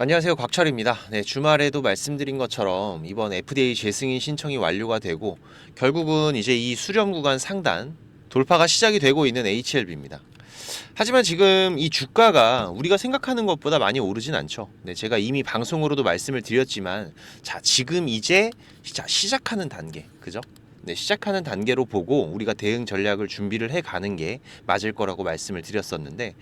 안녕하세요, 곽철입니다. 네, 주말에도 말씀드린 것처럼 이번 FDA 재승인 신청이 완료가 되고 결국은 이제 이 수렴 구간 상단 돌파가 시작이 되고 있는 HLB입니다. 하지만 지금 이 주가가 우리가 생각하는 것보다 많이 오르진 않죠. 네, 제가 이미 방송으로도 말씀을 드렸지만 지금 이제 시작하는 단계, 그죠? 네, 시작하는 단계로 보고 우리가 대응 전략을 준비를 해가는 게 맞을 거라고 말씀을 드렸었는데,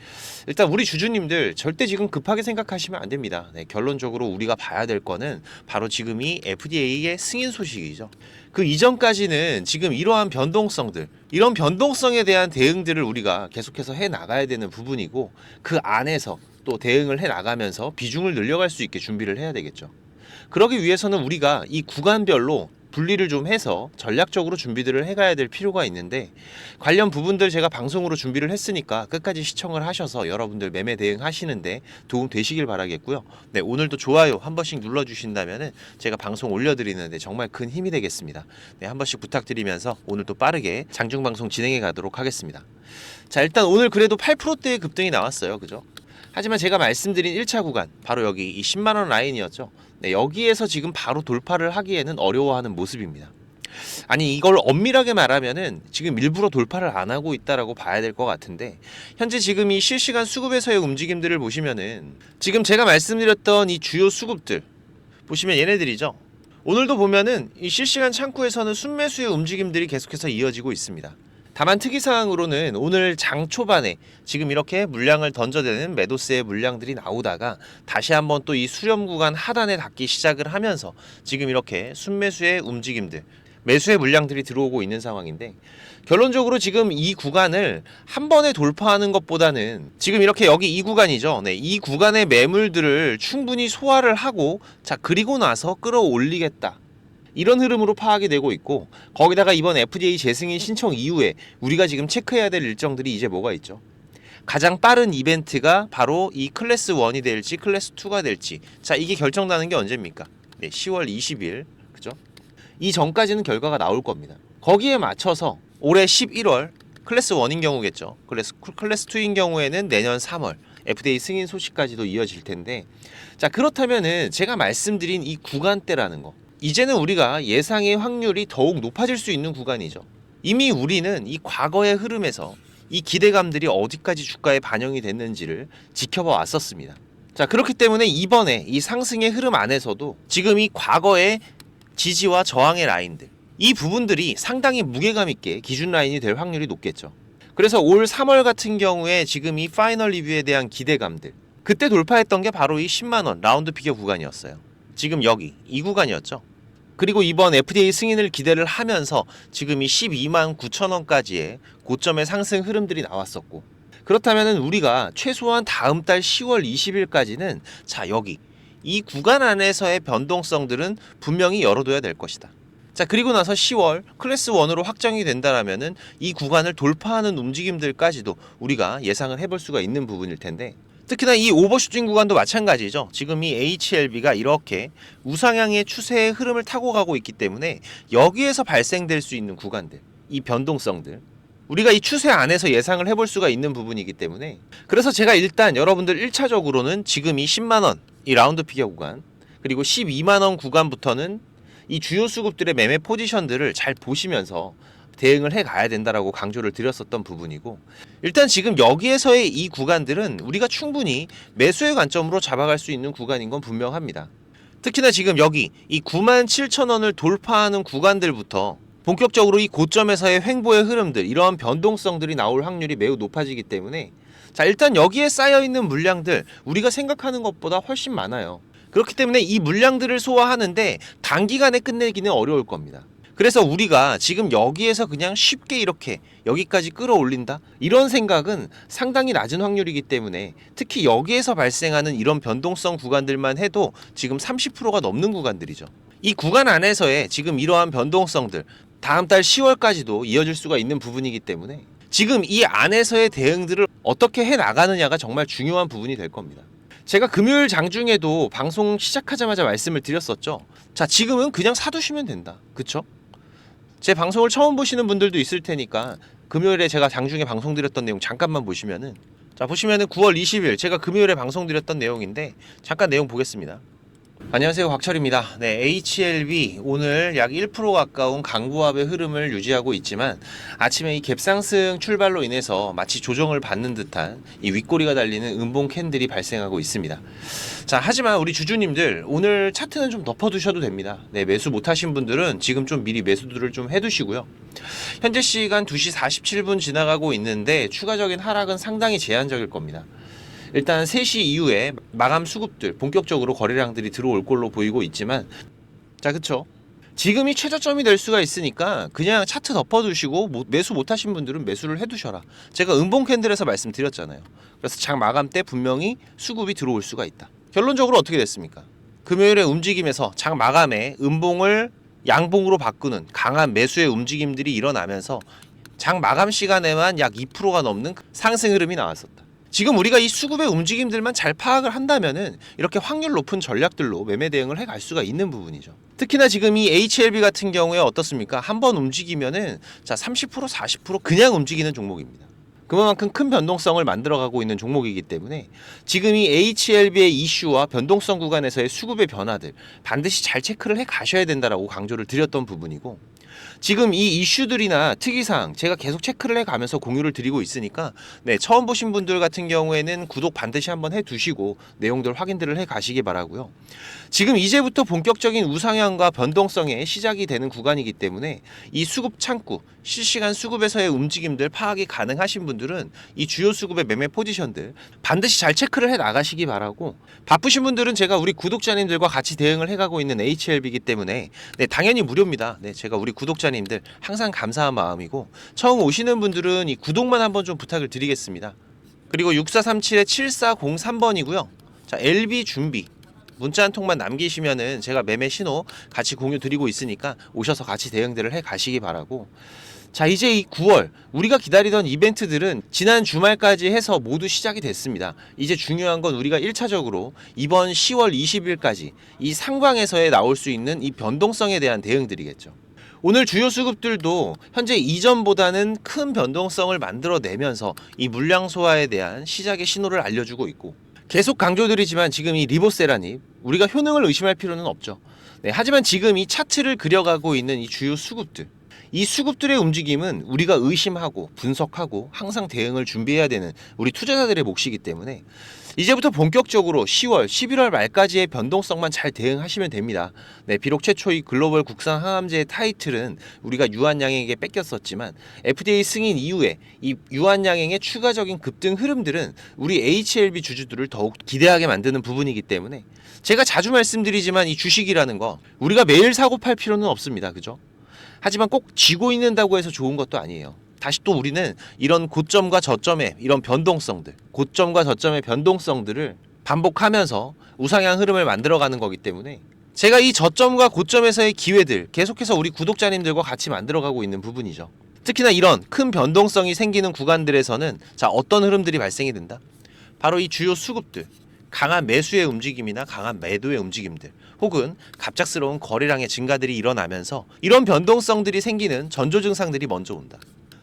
일단 우리 주주님들 절대 지금 급하게 생각하시면 안 됩니다. 네, 결론적으로 우리가 봐야 될 거는 바로 지금 이 FDA의 승인 소식이죠. 그 이전까지는 지금 이러한 변동성들, 이런 변동성에 대한 대응들을 우리가 계속해서 해 나가야 되는 부분이고, 그 안에서 또 대응을 해 나가면서 비중을 늘려갈 수 있게 준비를 해야 되겠죠. 그러기 위해서는 우리가 이 구간별로 분리를 좀 해서 전략적으로 준비들을 해가야 될 필요가 있는데, 관련 부분들 제가 방송으로 준비를 했으니까 끝까지 시청을 하셔서 여러분들 매매 대응하시는데 도움 되시길 바라겠고요. 네, 오늘도 좋아요 한 번씩 눌러주신다면 제가 방송 올려드리는데 정말 큰 힘이 되겠습니다. 네, 한 번씩 부탁드리면서 오늘도 빠르게 장중방송 진행해 가도록 하겠습니다. 자, 일단 오늘 그래도 8%대의 급등이 나왔어요, 그죠? 하지만 제가 말씀드린 1차 구간, 바로 여기 이 10만원 라인이었죠. 네, 여기에서 지금 바로 돌파를 하기에는 어려워하는 모습입니다. 아니, 이걸 엄밀하게 말하면은 지금 일부러 돌파를 안 하고 있다라고 봐야 될 것 같은데, 현재 지금 이 실시간 수급에서의 움직임들을 보시면은 지금 제가 말씀드렸던 이 주요 수급들 보시면 얘네들이죠. 오늘도 보면은 이 실시간 창구에서는 순매수의 움직임들이 계속해서 이어지고 있습니다. 다만 특이사항으로는 오늘 장 초반에 지금 이렇게 물량을 던져대는 매도세의 물량들이 나오다가 다시 한번 또 이 수렴 구간 하단에 닿기 시작을 하면서 지금 이렇게 순매수의 움직임들, 매수의 물량들이 들어오고 있는 상황인데, 결론적으로 지금 이 구간을 한 번에 돌파하는 것보다는 지금 이렇게 여기 이 구간이죠. 네, 이 구간의 매물들을 충분히 소화를 하고 그리고 나서 끌어올리겠다, 이런 흐름으로 파악이 되고 있고, 거기다가 이번 FDA 재승인 신청 이후에 우리가 지금 체크해야 될 일정들이 이제 뭐가 있죠? 가장 빠른 이벤트가 바로 이 클래스 1이 될지 클래스 2가 될지, 이게 결정나는 게 언제입니까? 네, 10월 20일, 그죠? 이 전까지는 결과가 나올 겁니다. 거기에 맞춰서 올해 11월 클래스 1인 경우겠죠. 클래스 2인 경우에는 내년 3월 FDA 승인 소식까지도 이어질 텐데, 그렇다면은 제가 말씀드린 이 구간대라는 거, 이제는 우리가 예상의 확률이 더욱 높아질 수 있는 구간이죠. 이미 우리는 이 과거의 흐름에서 이 기대감들이 어디까지 주가에 반영이 됐는지를 지켜봐 왔었습니다. 그렇기 때문에 이번에 이 상승의 흐름 안에서도 지금 이 과거의 지지와 저항의 라인들, 이 부분들이 상당히 무게감 있게 기준 라인이 될 확률이 높겠죠. 그래서 올 3월 같은 경우에 지금 이 파이널 리뷰에 대한 기대감들, 그때 돌파했던 게 바로 이 10만원 라운드 피겨 구간이었어요. 지금 여기 이 구간이었죠. 그리고 이번 FDA 승인을 기대를 하면서 지금 이 12만 9천 원까지의 고점의 상승 흐름들이 나왔었고, 그렇다면 우리가 최소한 다음 달 10월 20일까지는 여기 이 구간 안에서의 변동성들은 분명히 열어둬야 될 것이다. 그리고 나서 10월 클래스 1으로 확정이 된다라면은 이 구간을 돌파하는 움직임들까지도 우리가 예상을 해볼 수가 있는 부분일 텐데, 특히나 이 오버슈팅 구간도 마찬가지죠. 지금 이 HLB가 이렇게 우상향의 추세의 흐름을 타고 가고 있기 때문에 여기에서 발생될 수 있는 구간들, 이 변동성들, 우리가 이 추세 안에서 예상을 해볼 수가 있는 부분이기 때문에, 그래서 제가 일단 여러분들 1차적으로는 지금 이 10만원 이 라운드 피겨 구간, 그리고 12만원 구간부터는 이 주요 수급들의 매매 포지션들을 잘 보시면서 대응을 해가야 된다라고 강조를 드렸었던 부분이고, 일단 지금 여기에서의 이 구간들은 우리가 충분히 매수의 관점으로 잡아갈 수 있는 구간인 건 분명합니다. 특히나 지금 여기 이 97,000원을 돌파하는 구간들부터 본격적으로 이 고점에서의 횡보의 흐름들, 이러한 변동성들이 나올 확률이 매우 높아지기 때문에, 일단 여기에 쌓여있는 물량들 우리가 생각하는 것보다 훨씬 많아요. 그렇기 때문에 이 물량들을 소화하는데 단기간에 끝내기는 어려울 겁니다. 그래서 우리가 지금 여기에서 그냥 쉽게 이렇게 여기까지 끌어올린다, 이런 생각은 상당히 낮은 확률이기 때문에, 특히 여기에서 발생하는 이런 변동성 구간들만 해도 지금 30%가 넘는 구간들이죠. 이 구간 안에서의 지금 이러한 변동성들 다음 달 10월까지도 이어질 수가 있는 부분이기 때문에, 지금 이 안에서의 대응들을 어떻게 해 나가느냐가 정말 중요한 부분이 될 겁니다. 제가 금요일 장중에도 방송 시작하자마자 말씀을 드렸었죠. 지금은 그냥 사두시면 된다, 그쵸? 제 방송을 처음 보시는 분들도 있을 테니까 금요일에 제가 장중에 방송 드렸던 내용 잠깐만 보시면은 자, 보시면은 9월 20일 제가 금요일에 방송드렸던 내용인데 잠깐 내용 보겠습니다. 안녕하세요, 곽철입니다. 네, HLB 오늘 약 1% 가까운 강보합의 흐름을 유지하고 있지만 아침에 이 갭상승 출발로 인해서 마치 조정을 받는 듯한 이 윗꼬리가 달리는 음봉 캔들이 발생하고 있습니다. 자, 하지만 우리 주주님들 오늘 차트는 좀 덮어두셔도 됩니다. 네, 매수 못하신 분들은 지금 좀 미리 매수들을 좀 해두시고요. 현재 시간 2시 47분 지나가고 있는데 추가적인 하락은 상당히 제한적일 겁니다. 일단 3시 이후에 마감 수급들 본격적으로 거래량들이 들어올 걸로 보이고 있지만, 자, 그쵸, 지금이 최저점이 될 수가 있으니까 그냥 차트 덮어두시고 매수 못하신 분들은 매수를 해두셔라. 제가 음봉 캔들에서 말씀드렸잖아요. 그래서 장 마감 때 분명히 수급이 들어올 수가 있다. 결론적으로 어떻게 됐습니까? 금요일에 움직임에서 장 마감에 음봉을 양봉으로 바꾸는 강한 매수의 움직임들이 일어나면서 장 마감 시간에만 약 2%가 넘는 상승 흐름이 나왔었다. 지금 우리가 이 수급의 움직임들만 잘 파악을 한다면은 이렇게 확률 높은 전략들로 매매 대응을 해갈 수가 있는 부분이죠. 특히나 지금 이 HLB 같은 경우에 어떻습니까? 한번 움직이면은 자 30% 40% 그냥 움직이는 종목입니다. 그만큼 큰 변동성을 만들어가고 있는 종목이기 때문에 지금 이 HLB의 이슈와 변동성 구간에서의 수급의 변화들 반드시 잘 체크를 해 가셔야 된다라고 강조를 드렸던 부분이고, 지금 이 이슈들이나 특이사항 제가 계속 체크를 해가면서 공유를 드리고 있으니까 네, 처음 보신 분들 같은 경우에는 구독 반드시 한번 해두시고 내용들 확인들을 해 가시기 바라고요. 지금 이제부터 본격적인 우상향과 변동성의 시작이 되는 구간이기 때문에 이 수급 창구, 실시간 수급에서의 움직임들 파악이 가능하신 분들은 이 주요 수급의 매매 포지션들 반드시 잘 체크를 해 나가시기 바라고, 바쁘신 분들은 제가 우리 구독자님들과 같이 대응을 해가고 있는 HLB이기 때문에 네, 당연히 무료입니다. 네, 제가 우리 구독자님들 항상 감사한 마음이고, 처음 오시는 분들은 이 구독만 한번 좀 부탁을 드리겠습니다. 그리고 6437-7403번이고요. 자, LB 준비 문자 한 통만 남기시면은 제가 매매 신호 같이 공유 드리고 있으니까 오셔서 같이 대응들을 해 가시기 바라고. 자, 이제 이 9월 우리가 기다리던 이벤트들은 지난 주말까지 해서 모두 시작이 됐습니다. 이제 중요한 건 우리가 1차적으로 이번 10월 20일까지 이 상방에서의 나올 수 있는 이 변동성에 대한 대응들이겠죠. 오늘 주요 수급들도 현재 이전보다는 큰 변동성을 만들어내면서 이 물량 소화에 대한 시작의 신호를 알려주고 있고, 계속 강조드리지만 지금 이 리보세라님 우리가 효능을 의심할 필요는 없죠. 네, 하지만 지금 이 차트를 그려가고 있는 이 주요 수급들, 이 수급들의 움직임은 우리가 의심하고 분석하고 항상 대응을 준비해야 되는 우리 투자자들의 몫이기 때문에 이제부터 본격적으로 10월, 11월 말까지의 변동성만 잘 대응하시면 됩니다. 네, 비록 최초 이 글로벌 국산 항암제의 타이틀은 우리가 유한양행에게 뺏겼었지만 FDA 승인 이후에 이 유한양행의 추가적인 급등 흐름들은 우리 HLB 주주들을 더욱 기대하게 만드는 부분이기 때문에 제가 자주 말씀드리지만 이 주식이라는 거 우리가 매일 사고 팔 필요는 없습니다. 그죠? 하지만 꼭 쥐고 있는다고 해서 좋은 것도 아니에요. 다시 또 우리는 이런 고점과 저점의 이런 변동성들, 고점과 저점의 변동성들을 반복하면서 우상향 흐름을 만들어가는 거기 때문에 제가 이 저점과 고점에서의 기회들 계속해서 우리 구독자님들과 같이 만들어가고 있는 부분이죠. 특히나 이런 큰 변동성이 생기는 구간들에서는 자, 어떤 흐름들이 발생이 된다? 바로 이 주요 수급들, 강한 매수의 움직임이나 강한 매도의 움직임들, 혹은 갑작스러운 거래량의 증가들이 일어나면서 이런 변동성들이 생기는 전조 증상들이 먼저 온다.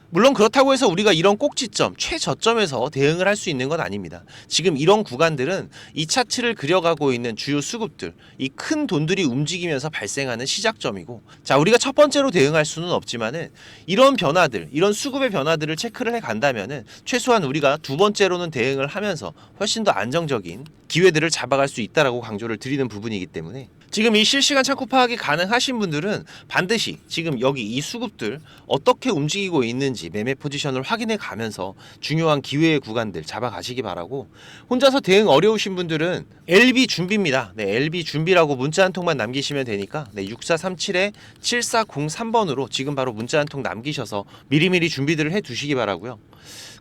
물론 그렇다고 해서 우리가 이런 꼭지점, 최저점에서 대응을 할 수 있는 건 아닙니다. 지금 이런 구간들은 이 차트를 그려가고 있는 주요 수급들, 이 큰 돈들이 움직이면서 발생하는 시작점이고, 자, 우리가 첫 번째로 대응할 수는 없지만은 이런 변화들, 이런 수급의 변화들을 체크를 해 간다면은 최소한 우리가 두 번째로는 대응을 하면서 훨씬 더 안정적인 기회들을 잡아갈 수 있다라고 강조를 드리는 부분이기 때문에 지금 이 실시간 차트 파악이 가능하신 분들은 반드시 지금 여기 이 수급들 어떻게 움직이고 있는지 매매 포지션을 확인해 가면서 중요한 기회의 구간들 잡아가시기 바라고, 혼자서 대응 어려우신 분들은 LB 준비입니다. 네, LB 준비라고 문자 한 통만 남기시면 되니까 네, 6437-7403번으로 지금 바로 문자 한 통 남기셔서 미리미리 준비들을 해 두시기 바라고요.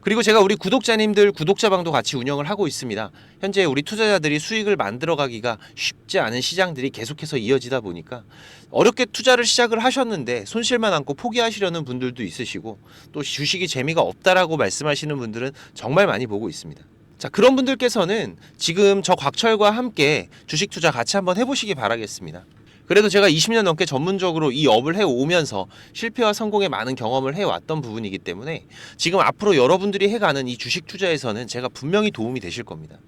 그리고 제가 우리 구독자님들 구독자방도 같이 운영을 하고 있습니다. 현재 우리 투자자들이 수익을 만들어가기가 쉽지 않은 시장들이 계속해서 이어지다 보니까 어렵게 투자를 시작을 하셨는데 손실만 안고 포기하시려는 분들도 있으시고, 또 주식이 재미가 없다라고 말씀하시는 분들은 정말 많이 보고 있습니다. 자, 그런 분들께서는 지금 저 곽철과 함께 주식 투자 같이 한번 해보시기 바라겠습니다. 그래도 제가 20년 넘게 전문적으로 이 업을 해오면서 실패와 성공의 많은 경험을 해왔던 부분이기 때문에 지금 앞으로 여러분들이 해가는 이 주식 투자에서는 제가 분명히 도움이 되실 겁니다.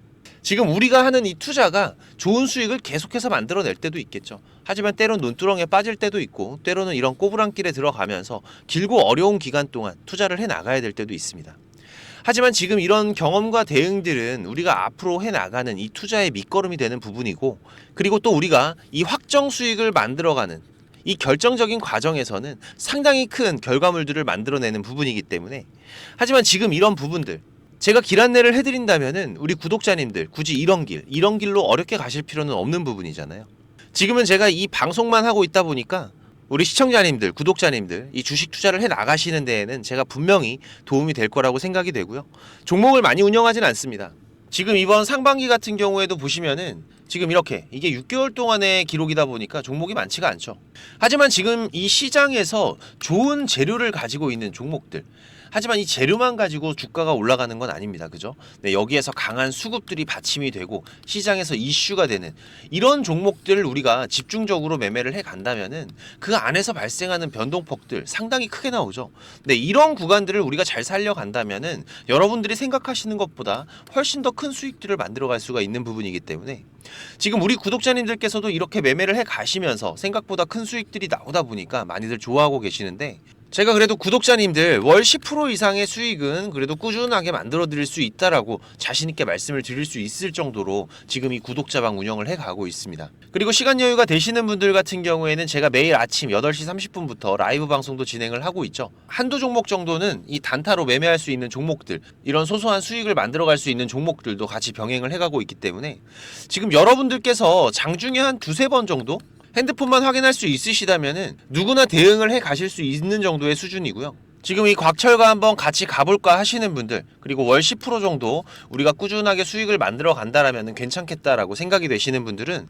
지금 우리가 하는 이 투자가 좋은 수익을 계속해서 만들어낼 때도 있겠죠. 하지만 때론 논두렁에 빠질 때도 있고 때로는 이런 꼬부랑길에 들어가면서 길고 어려운 기간 동안 투자를 해나가야 될 때도 있습니다. 하지만 지금 이런 경험과 대응들은 우리가 앞으로 해나가는 이 투자의 밑거름이 되는 부분이고, 그리고 또 우리가 이 확정 수익을 만들어가는 이 결정적인 과정에서는 상당히 큰 결과물들을 만들어내는 부분이기 때문에, 하지만 지금 이런 부분들 제가 길 안내를 해드린다면은 우리 구독자님들 굳이 이런 길로 어렵게 가실 필요는 없는 부분이잖아요. 지금은 제가 이 방송만 하고 있다 보니까 우리 시청자님들, 구독자님들 이 주식 투자를 해 나가시는 데에는 제가 분명히 도움이 될 거라고 생각이 되고요. 종목을 많이 운영하진 않습니다. 지금 이번 상반기 같은 경우에도 보시면은 지금 이렇게 이게 6개월 동안의 기록이다 보니까 종목이 많지가 않죠. 하지만 지금 이 시장에서 좋은 재료를 가지고 있는 종목들, 하지만 이 재료만 가지고 주가가 올라가는 건 아닙니다. 그죠? 네, 여기에서 강한 수급들이 받침이 되고 시장에서 이슈가 되는 이런 종목들을 우리가 집중적으로 매매를 해 간다면은 그 안에서 발생하는 변동폭들 상당히 크게 나오죠. 네, 이런 구간들을 우리가 잘 살려간다면은 여러분들이 생각하시는 것보다 훨씬 더 큰 수익들을 만들어갈 수가 있는 부분이기 때문에 지금 우리 구독자님들께서도 이렇게 매매를 해 가시면서 생각보다 큰 수익들이 나오다 보니까 많이들 좋아하고 계시는데, 제가 그래도 구독자님들 월 10% 이상의 수익은 그래도 꾸준하게 만들어 드릴 수 있다라고 자신있게 말씀을 드릴 수 있을 정도로 지금 이 구독자방 운영을 해가고 있습니다. 그리고 시간 여유가 되시는 분들 같은 경우에는 제가 매일 아침 8시 30분부터 라이브 방송도 진행을 하고 있죠. 한두 종목 정도는 이 단타로 매매할 수 있는 종목들, 이런 소소한 수익을 만들어 갈 수 있는 종목들도 같이 병행을 해가고 있기 때문에 지금 여러분들께서 장중에 한 두세 번 정도 핸드폰만 확인할 수 있으시다면은 누구나 대응을 해 가실 수 있는 정도의 수준이고요. 지금 이 곽철과 한번 같이 가볼까 하시는 분들, 그리고 월 10% 정도 우리가 꾸준하게 수익을 만들어 간다라면 괜찮겠다라고 생각이 되시는 분들은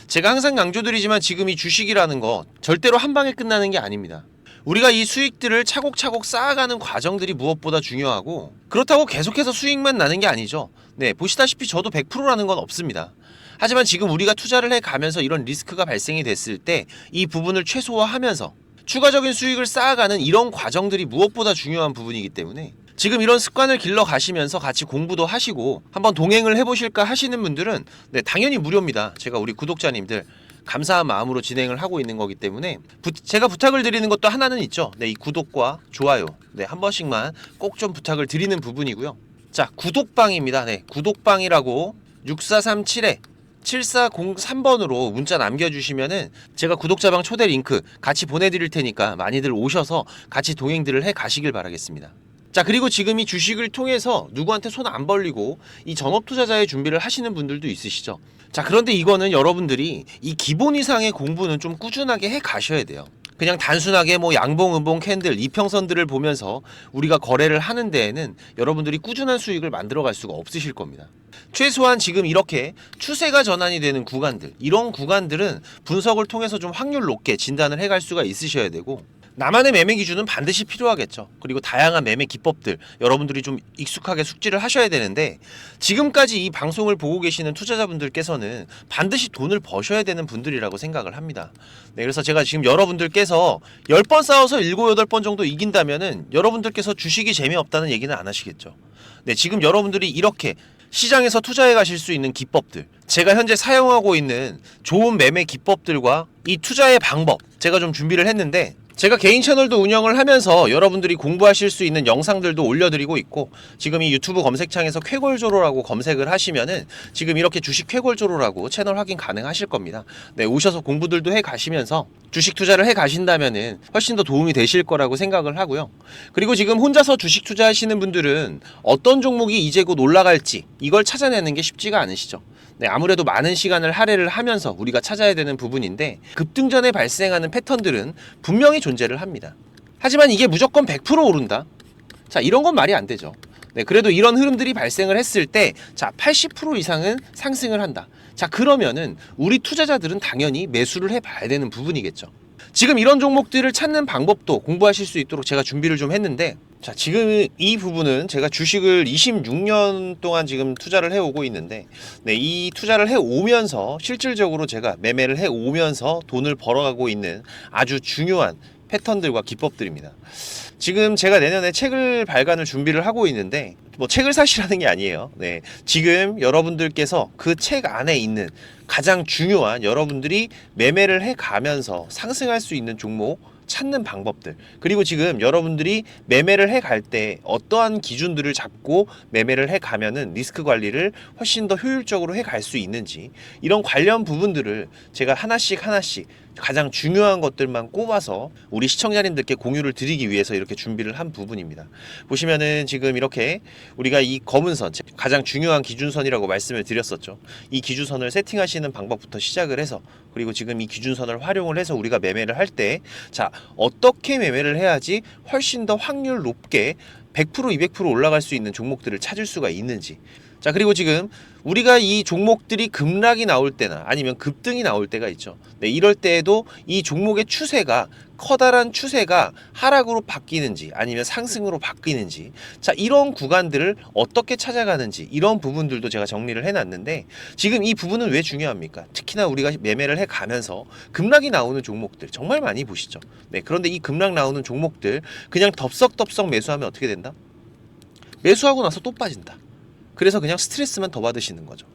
제가 항상 강조드리지만 지금 이 주식이라는 거 절대로 한 방에 끝나는 게 아닙니다. 우리가 이 수익들을 차곡차곡 쌓아가는 과정들이 무엇보다 중요하고, 그렇다고 계속해서 수익만 나는 게 아니죠. 네, 보시다시피 저도 100%라는 건 없습니다. 하지만 지금 우리가 투자를 해가면서 이런 리스크가 발생이 됐을 때 이 부분을 최소화하면서 추가적인 수익을 쌓아가는 이런 과정들이 무엇보다 중요한 부분이기 때문에 지금 이런 습관을 길러 가시면서 같이 공부도 하시고 한번 동행을 해보실까 하시는 분들은 네, 당연히 무료입니다. 제가 우리 구독자님들 감사한 마음으로 진행을 하고 있는 거기 때문에 제가 부탁을 드리는 것도 하나는 있죠. 네, 이 구독과 좋아요 네, 한 번씩만 꼭 좀 부탁을 드리는 부분이고요. 자, 구독방입니다. 네, 구독방이라고 6437에 7403번으로 문자 남겨주시면은 제가 구독자방 초대 링크 같이 보내드릴 테니까 많이들 오셔서 같이 동행들을 해 가시길 바라겠습니다. 자, 그리고 지금 이 주식을 통해서 누구한테 손 안 벌리고 이 전업 투자자의 준비를 하시는 분들도 있으시죠. 자, 그런데 이거는 여러분들이 이 기본 이상의 공부는 좀 꾸준하게 해 가셔야 돼요. 그냥 단순하게 뭐 양봉, 음봉, 캔들, 이평선들을 보면서 우리가 거래를 하는 데에는 여러분들이 꾸준한 수익을 만들어 갈 수가 없으실 겁니다. 최소한 지금 이렇게 추세가 전환이 되는 구간들, 이런 구간들은 분석을 통해서 좀 확률 높게 진단을 해갈 수가 있으셔야 되고, 나만의 매매 기준은 반드시 필요하겠죠. 그리고 다양한 매매 기법들 여러분들이 좀 익숙하게 숙지를 하셔야 되는데, 지금까지 이 방송을 보고 계시는 투자자분들께서는 반드시 돈을 버셔야 되는 분들이라고 생각을 합니다. 네, 그래서 제가 지금 여러분들께서 10번 싸워서 7, 8번 정도 이긴다면은 여러분들께서 주식이 재미없다는 얘기는 안 하시겠죠. 네, 지금 여러분들이 이렇게 시장에서 투자해 가실 수 있는 기법들, 제가 현재 사용하고 있는 좋은 매매 기법들과 이 투자의 방법 제가 좀 준비를 했는데, 제가 개인 채널도 운영을 하면서 여러분들이 공부하실 수 있는 영상들도 올려드리고 있고, 지금 이 유튜브 검색창에서 쾌골조로라고 검색을 하시면은 지금 이렇게 주식 쾌골조로라고 채널 확인 가능하실 겁니다. 네, 오셔서 공부들도 해 가시면서 주식 투자를 해 가신다면은 훨씬 더 도움이 되실 거라고 생각을 하고요. 그리고 지금 혼자서 주식 투자하시는 분들은 어떤 종목이 이제 곧 올라갈지 이걸 찾아내는 게 쉽지가 않으시죠. 네, 아무래도 많은 시간을 할애를 하면서 우리가 찾아야 되는 부분인데, 급등 전에 발생하는 패턴들은 분명히 존재를 합니다. 하지만 이게 무조건 100% 오른다? 자, 이런 건 말이 안 되죠. 네, 그래도 이런 흐름들이 발생을 했을 때, 자, 80% 이상은 상승을 한다. 자, 그러면은 우리 투자자들은 당연히 매수를 해봐야 되는 부분이겠죠. 지금 이런 종목들을 찾는 방법도 공부하실 수 있도록 제가 준비를 좀 했는데, 자, 지금 이 부분은 제가 주식을 26년 동안 지금 투자를 해오고 있는데, 네, 이 투자를 해오면서 실질적으로 제가 매매를 해오면서 돈을 벌어가고 있는 아주 중요한 패턴들과 기법들입니다. 지금 제가 내년에 책을 발간을 준비를 하고 있는데, 뭐 책을 사시라는 게 아니에요. 네, 지금 여러분들께서 그 책 안에 있는 가장 중요한 여러분들이 매매를 해가면서 상승할 수 있는 종목 찾는 방법들, 그리고 지금 여러분들이 매매를 해 갈 때 어떠한 기준들을 잡고 매매를 해 가면은 리스크 관리를 훨씬 더 효율적으로 해 갈 수 있는지, 이런 관련 부분들을 제가 하나씩 가장 중요한 것들만 꼽아서 우리 시청자님들께 공유를 드리기 위해서 이렇게 준비를 한 부분입니다. 보시면은 지금 이렇게 우리가 이 검은 선, 가장 중요한 기준선이라고 말씀을 드렸었죠. 이 기준선을 세팅하시는 방법부터 시작을 해서, 그리고 지금 이 기준선을 활용을 해서 우리가 매매를 할 때, 자, 어떻게 매매를 해야지 훨씬 더 확률 높게 100% 200% 올라갈 수 있는 종목들을 찾을 수가 있는지. 자, 그리고 지금 우리가 이 종목들이 급락이 나올 때나 아니면 급등이 나올 때가 있죠. 네, 이럴 때에도 이 종목의 추세가, 커다란 추세가 하락으로 바뀌는지 아니면 상승으로 바뀌는지, 자, 이런 구간들을 어떻게 찾아가는지, 이런 부분들도 제가 정리를 해놨는데, 지금 이 부분은 왜 중요합니까? 특히나 우리가 매매를 해가면서 급락이 나오는 종목들 정말 많이 보시죠. 네, 그런데 이 급락 나오는 종목들 그냥 덥석덥석 매수하면 어떻게 된다? 매수하고 나서 또 빠진다. 그래서 그냥 스트레스만 더 받으시는 거죠.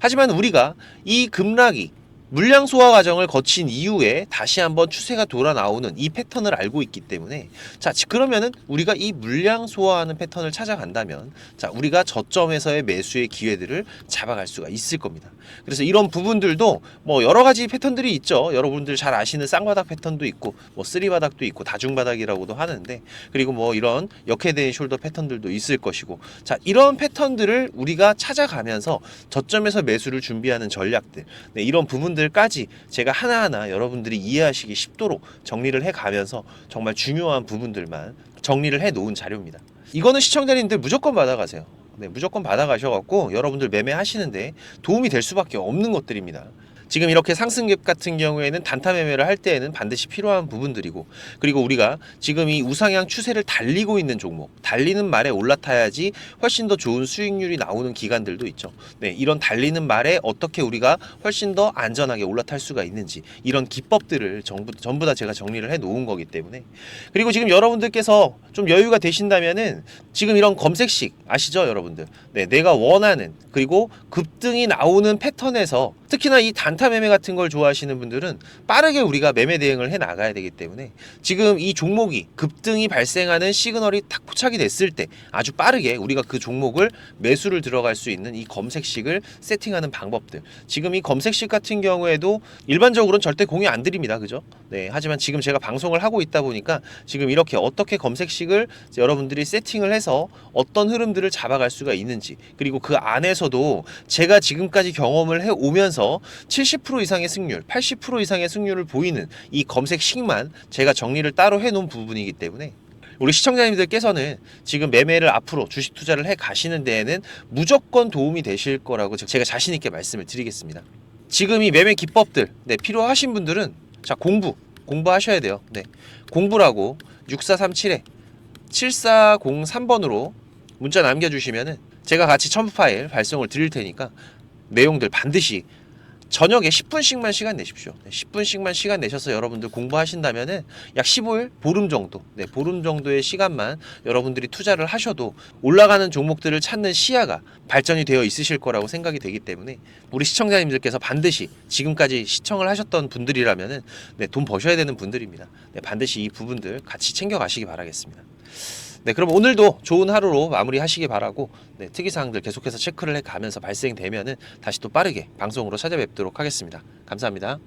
하지만 우리가 이 급락이 물량 소화 과정을 거친 이후에 다시 한번 추세가 돌아 나오는 이 패턴을 알고 있기 때문에, 자, 그러면은 우리가 이 물량 소화하는 패턴을 찾아간다면, 자, 우리가 저점에서의 매수의 기회들을 잡아갈 수가 있을 겁니다. 그래서 이런 부분들도 뭐 여러 가지 패턴들이 있죠. 여러분들 잘 아시는 쌍바닥 패턴도 있고, 뭐 쓰리바닥도 있고, 다중바닥이라고도 하는데, 그리고 뭐 이런 역헤드앤 숄더 패턴들도 있을 것이고, 자, 이런 패턴들을 우리가 찾아가면서 저점에서 매수를 준비하는 전략들, 네, 이런 부분들까지 제가 하나하나 여러분들이 이해하시기 쉽도록 정리를 해가면서 정말 중요한 부분들만 정리를 해 놓은 자료입니다. 이거는 시청자님들 무조건 받아가세요. 네, 무조건 받아가셔갖고 여러분들 매매하시는데 도움이 될 수밖에 없는 것들입니다. 지금 이렇게 상승갭 같은 경우에는 단타 매매를 할 때에는 반드시 필요한 부분들이고, 그리고 우리가 지금 이 우상향 추세를 달리고 있는 종목, 달리는 말에 올라타야지 훨씬 더 좋은 수익률이 나오는 기간들도 있죠. 네, 이런 달리는 말에 어떻게 우리가 훨씬 더 안전하게 올라탈 수가 있는지, 이런 기법들을 전부 다 제가 정리를 해 놓은 거기 때문에. 그리고 지금 여러분들께서 좀 여유가 되신다면은 지금 이런 검색식 아시죠, 여러분들? 네, 내가 원하는, 그리고 급등이 나오는 패턴에서, 특히나 이 단타 매매 같은 걸 좋아하시는 분들은 빠르게 우리가 매매 대응을 해 나가야 되기 때문에, 지금 이 종목이 급등이 발생하는 시그널이 딱 포착이 됐을 때 아주 빠르게 우리가 그 종목을 매수를 들어갈 수 있는 이 검색식을 세팅하는 방법들, 지금 이 검색식 같은 경우에도 일반적으로는 절대 공유 안 드립니다. 그죠? 네, 하지만 지금 제가 방송을 하고 있다 보니까 지금 이렇게 어떻게 검색식을 여러분들이 세팅을 해서 어떤 흐름들을 잡아갈 수가 있는지, 그리고 그 안에서도 제가 지금까지 경험을 해 오면서 70% 이상의 승률, 80% 이상의 승률을 보이는 이 검색식만 제가 정리를 따로 해 놓은 부분이기 때문에, 우리 시청자님들께서는 지금 매매를 앞으로 주식 투자를 해 가시는 데에는 무조건 도움이 되실 거라고 제가 자신 있게 말씀을 드리겠습니다. 지금 이 매매 기법들, 네, 필요하신 분들은, 자, 공부하셔야 돼요. 네, 공부라고 6437에 7403번으로 문자 남겨주시면은 제가 같이 첨부 파일 발송을 드릴 테니까 내용들 반드시 저녁에 10분씩만 시간 내십시오. 10분씩만 시간 내셔서 여러분들 공부하신다면은 약 15일, 보름 정도, 네, 보름 정도의 시간만 여러분들이 투자를 하셔도 올라가는 종목들을 찾는 시야가 발전이 되어 있으실 거라고 생각이 되기 때문에, 우리 시청자님들께서 반드시 지금까지 시청을 하셨던 분들이라면은, 네, 돈 버셔야 되는 분들입니다. 네, 반드시 이 부분들 같이 챙겨가시기 바라겠습니다. 네, 그럼 오늘도 좋은 하루로 마무리하시기 바라고, 네, 특이사항들 계속해서 체크를 해가면서 발생되면은 다시 또 빠르게 방송으로 찾아뵙도록 하겠습니다. 감사합니다.